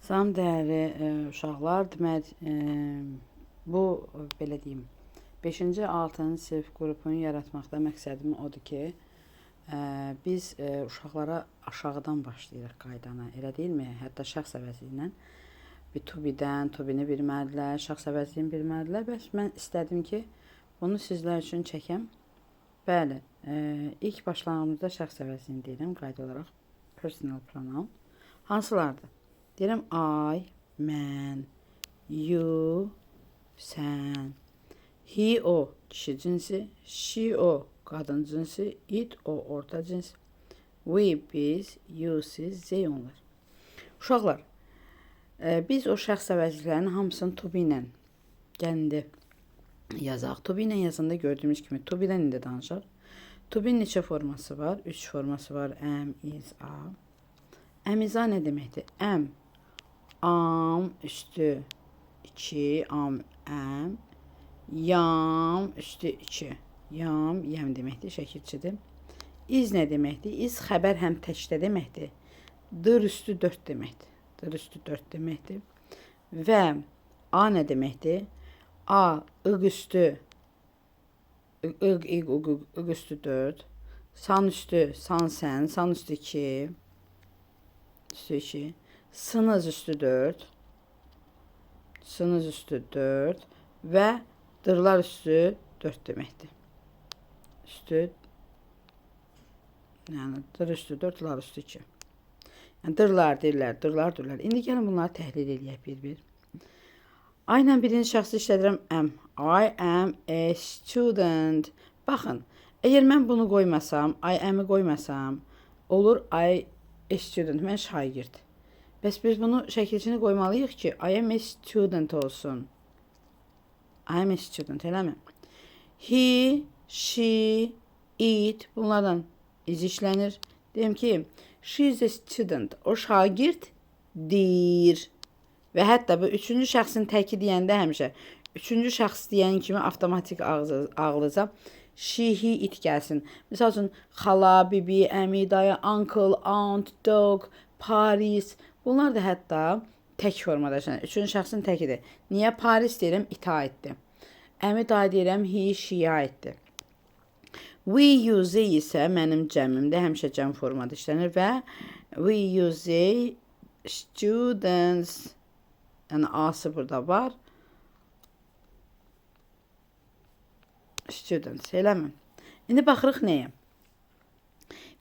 Salam dəyərli uşaqlar, demək, bu belə deyim, 5-ci 6-cı sinif qrupunu yaratmaqda məqsədim odur ki, biz uşaqlara aşağıdan başlayırıq qaydana, elə deyilmi? Hətta şəxs əvəzi ilə to-be'ni bilməlidirlər, şəxs əvəzliyini bilməlidirlər. Bəs mən istədim ki, bunu sizlər üçün çəkəm. Bəli, ilk başlanğıcda şəxs əvəzliyini deyirəm, qayda olaraq personal pronoun. Hansılardır? Deyirəm I, mən, you, sən, he, o, kişi cinsi, she, o, qadın cinsi, it, o, orta cins, we, biz, you, siz, they, onlar. Uşaqlar, biz o şəxs əvəzliklərinin hamısını to be ilə gəlində yazaq. To be ilə yazanda gördüyümüz kimi to be-dən indi danışaq. To be neçə forması var? 3 forması var. Am, is, are. Am, is, are nə deməkdir? Am üstü 2, am. Yam üstü 2. Yam deməkdir, şəkilçidir. Is nə deməkdir? Is xəbər həm təkdə deməkdir. Dır üstü 4 deməkdir. Dır üstü 4 deməkdir. Və a nə deməkdir? A, ıq üstü ıq üstü 4. San üstü, san sən, san üstü 2. Üstü 2. Sınız üstü 4. Sınız üstü 4. Və dırlar üstü 4 deməkdir. Üstü, yəni dır üstü 4, lar üstü 2. Yəni dırlar deyirlər, dırlar deyirlər. İndi gəlin bunları təhlil edək bir-bir. I ilə birinci şəxsi işlədirəm am. I am a student. Baxın, əgər mən bunu qoymasam, I am-ı qoymasam, olur I a student, mən şagird. Bəs biz bunu şəkilçini qoymalıyıq ki, I am a student olsun. I am a student, eləmi? He, she, it, bunlardan iz işlənir. Deyim ki, she is a student, o şagirddir. Və hətta bu üçüncü şəxsin təki deyəndə həmişə, üçüncü şəxs deyən kimi avtomatik ağlıca she, he, it gəlsin. Misal üçün, xala, bibi, əmi, dayı, uncle, aunt, dog, Paris. Bunlar da hətta tək formada işlənir. Üçüncü şəxsin təkidir. Niyə Paris deyirəm? İtə aiddir. Əmi, dayı deyirəm, he, she-yə aiddir. We use isə mənim cəmimdə həmişə cəm formada işlənir və we use students, yəni A-sı burada var. Students, eləmi? İndi baxırıq nəyə?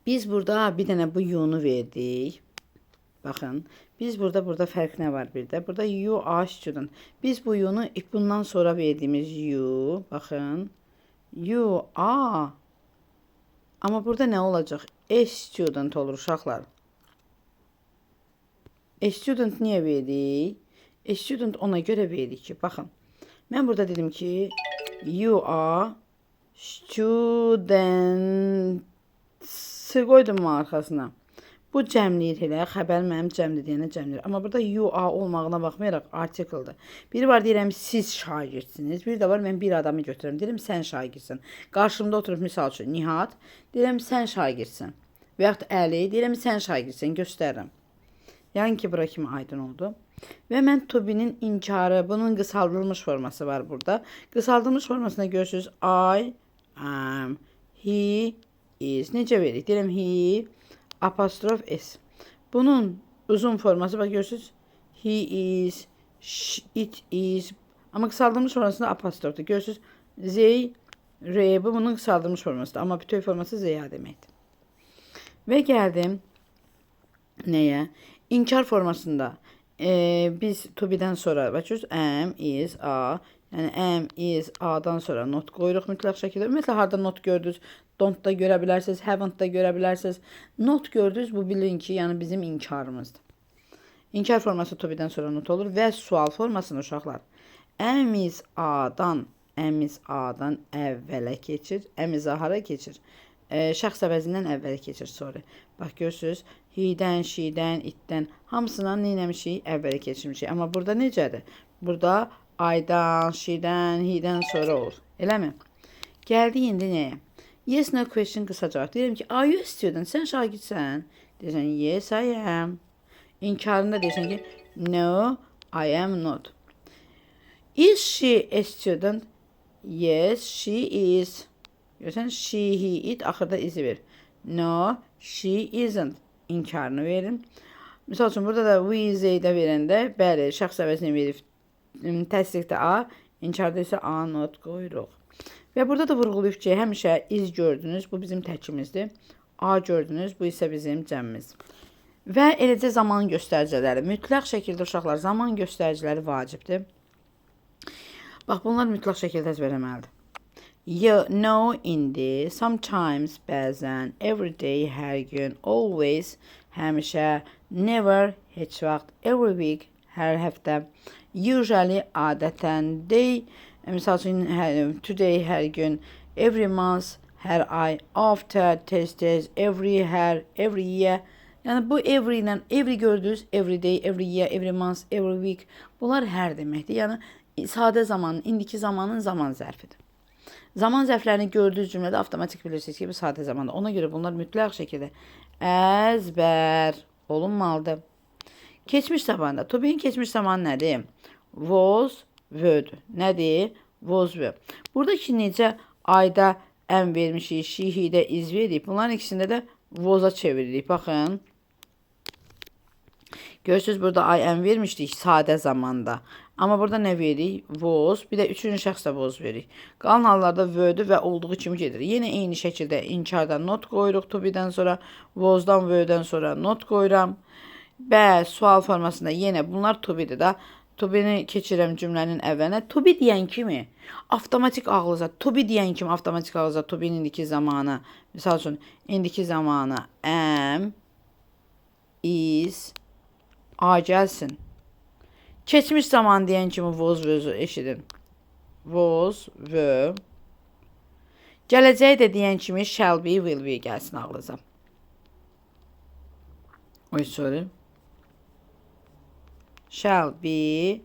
Biz burada bir dənə bu you-nu verdik. Baxın, biz burada fərq nə var bir də? Burada you are student. Biz bu you-nu bundan sonra verdiğimiz you, baxın, you are. Amma burada nə olacaq? A student olur uşaqlar. A student niyə verdik? A student ona görə verdik ki, baxın. Mən burada dedim ki, you are students-ı qoydum mu arxasına? Bu cəmliyir elə, xəbər mənim cəmli deyənə cəmliyir. Amma burada you are olmağına baxmayaraq artikeldir. Biri var deyirəm siz şagirdsiniz. Bir də var mən bir adamı götürürəm. Deyirəm sən şagirdsin. Qarşımda oturub misal üçün Nihat. Deyirəm sən şagirdsin. Və yaxud Əli. Deyirəm sən şagirdsin. Göstərirəm. Yəni ki bura kimi aydın oldu. Və mən to be-nin inkarı, bunun qısaldılmış forması var burada. Qısaldılmış formasında görürsünüz I am, he is. Necə veririk? Deyirəm he apostrof s. Bunun uzun forması bak görürsünüz. He is, it is. Ama kısaldılmış formasında apostroftur. Görürsünüz. They, re, bu bunun kısaldılmış formasıdır. Ama bütöv forması zeya deməkdir. Və gəldim nəyə? İnkar formasında biz to be-dən sonra bakıyoruz. Am, is, are. Yəni am, is, are'dan sonra not qoyuruq mütləq şəkildə. Ümumiyyətlə harda not gördünüz? Don't da görə bilərsiniz, haven't da görə bilərsiniz. Not gördünüz, bu bilin ki, yəni bizim inkarımızdır. İnkar forması to be-dən sonra not olur və sual formasını uşaqlar. Am is A-dan əvvələ keçir, am is hara keçir? Şəxs əvəzindən əvvələ keçir, sorry. Bax görürsünüz, he-dən, she-dən, it-dən hamısından neyləmişik? Əvvələ keçirmişik. Amma burada necədir? Burada I-dan, she-dən, he-dən sonra olur. Eləmi? Gəldi indi nəyə? Yes, no question qısa cavab. Deyirəm ki, are you a student? Sən şagirdsən? Deyirsən, yes, I am. İnkarında deyirsən ki, No, I am not. Is she a student? Yes, she is. Görürsən, she, he, it axırda izi ver. No, she isn't. İnkarını verin. Misal üçün, burada da we, they-də verəndə, bəli, şəxs əvəzini verib, təsdiqdə A, inkarda isə A not qoyuruq. Və burada da vurğulayıb ki, həmişə iz gördünüz, bu bizim təkimizdir. A gördünüz, bu isə bizim cəmimiz. Və eləcə zaman göstəriciləri. Mütləq şəkildə uşaqlar zaman göstəriciləri vacibdir. Bax, bunlar mütləq şəkildə əzbərləməlidir. You know, indi, sometimes, bəzən, every day, hər gün, always, həmişə, never, heç vaxt, every week, hər həftə, usually, adətən, day, misal üçün, today, hər gün, every month, hər ay, after, tez-tez, every, hər, every year. Yəni, bu every ilə, every gördünüz, every day, every year, every month, every week, bunlar hər deməkdir. Yəni, sadə zamanın, indiki zamanın zaman zərfidir. Zaman zərflərini gördüyünüz cümlədə avtomatik bilirsiniz ki, bu sadə zamanda. Ona görə bunlar mütləq şəkildə əzbər olunmalıdır. Keçmiş zamanda. To be'nin keçmiş zamanı nədir? Was, were-dür. Nədir? Was, were. Buradakı necə ayda ən vermişik, she, he-də iz verdik. Bunların ikisində də was-a çeviririk. Baxın. Görürsünüz, burada I am vermişdik sadə zamanda. Amma burada nə veririk? Was. Bir də üçüncü şəxsdə was veririk. Qalan hallarda were-dür və olduğu kimi gedir. Yenə eyni şəkildə inkardan not qoyuruq. To be-dən sonra was-dan, were-dən sonra not qoyuram. Və sual formasında yenə bunlar to be-dir da. To be-ni keçirəm cümlənin əvvəlinə. To be deyən kimi avtomatik ağlıza, to be deyən kimi avtomatik ağlıza to be-nin indiki zamanı. Misal üçün, indiki zamanı am, is, a gəlsin. Keçmiş zaman deyən kimi was, were eşidin. Was, were. Gələcəyi də deyən kimi shall be, will be gəlsin ağlıza. Oy, sorry. Shall be,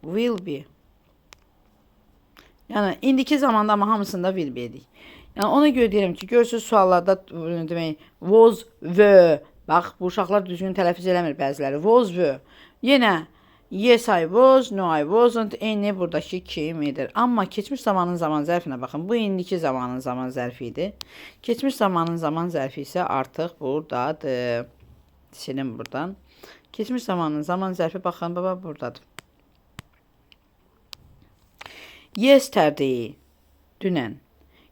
will be. Yəni, indiki zamanda amma hamısında will be edik. Yəni, ona görə deyirəm ki, görürsünüz suallarda demək, was, were. Bax, bu uşaqlar düzgün tələffüz eləmir bəziləri. Was, were. Yenə, yes, I was, no, I wasn't, eyni buradakı kimidir. Amma keçmiş zamanın zaman zərfinə baxın. Bu, indiki zamanın zaman zərfi idi. Keçmiş zamanın zaman zərfi isə artıq buradadır. Silin buradan. Keçmiş zamanın zaman zərfi baxın, baba buradadır. Yesterday, dünən.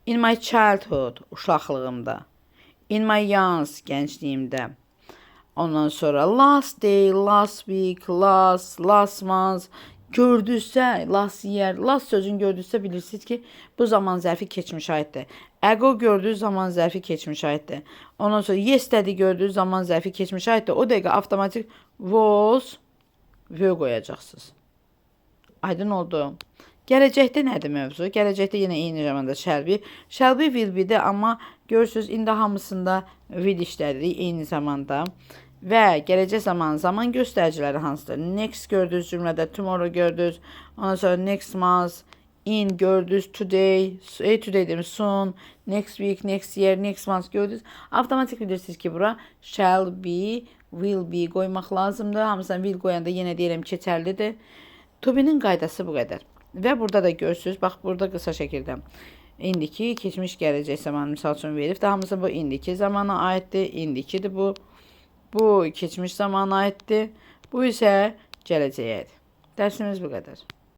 In my childhood, uşaqlığımda. In my youth, gəncliyimdə. Ondan sonra last day, last week, last month, gördüzsə, last year, last sözünü gördüzsə bilirsiniz ki, bu zaman zərfi keçmiş aiddir. Ago gördüyü zaman zərfi keçmiş aiddir. Ondan sonra yesterday gördüyü zaman zərfi keçmiş aiddir. O dəqiqə avtomatik was, were qoyacaqsınız. Aydın oldu. Gələcəkdə nədir mövzu? Gələcəkdə yenə eyni zamanda shall be. Shall be, will be-də, amma görürsünüz, indi hamısında will işlədirik eyni zamanda. Və gələcək zaman göstəriciləri hansıdır? Next gördünüz cümlədə, tomorrow gördünüz. Ondan sonra next month, in gördünüz, today, today demiş, soon, next week, next year, next month gördünüz. Avtomatik bilirsiniz ki, bura shall be, will be qoymaq lazımdır. Hamısından will qoyanda yenə deyirəm keçərlidir. To be-nin qaydası bu qədər. Və burada da görürsünüz, bax burada qısa şəkildə indiki, keçmiş, gələcək zamanı misal üçün verib. Də hamısı bu indiki zamana aiddir, indikidir bu. Bu keçmiş zamana aiddir. Bu isə gələcəyə aiddir. Dərsimiz bu qədər.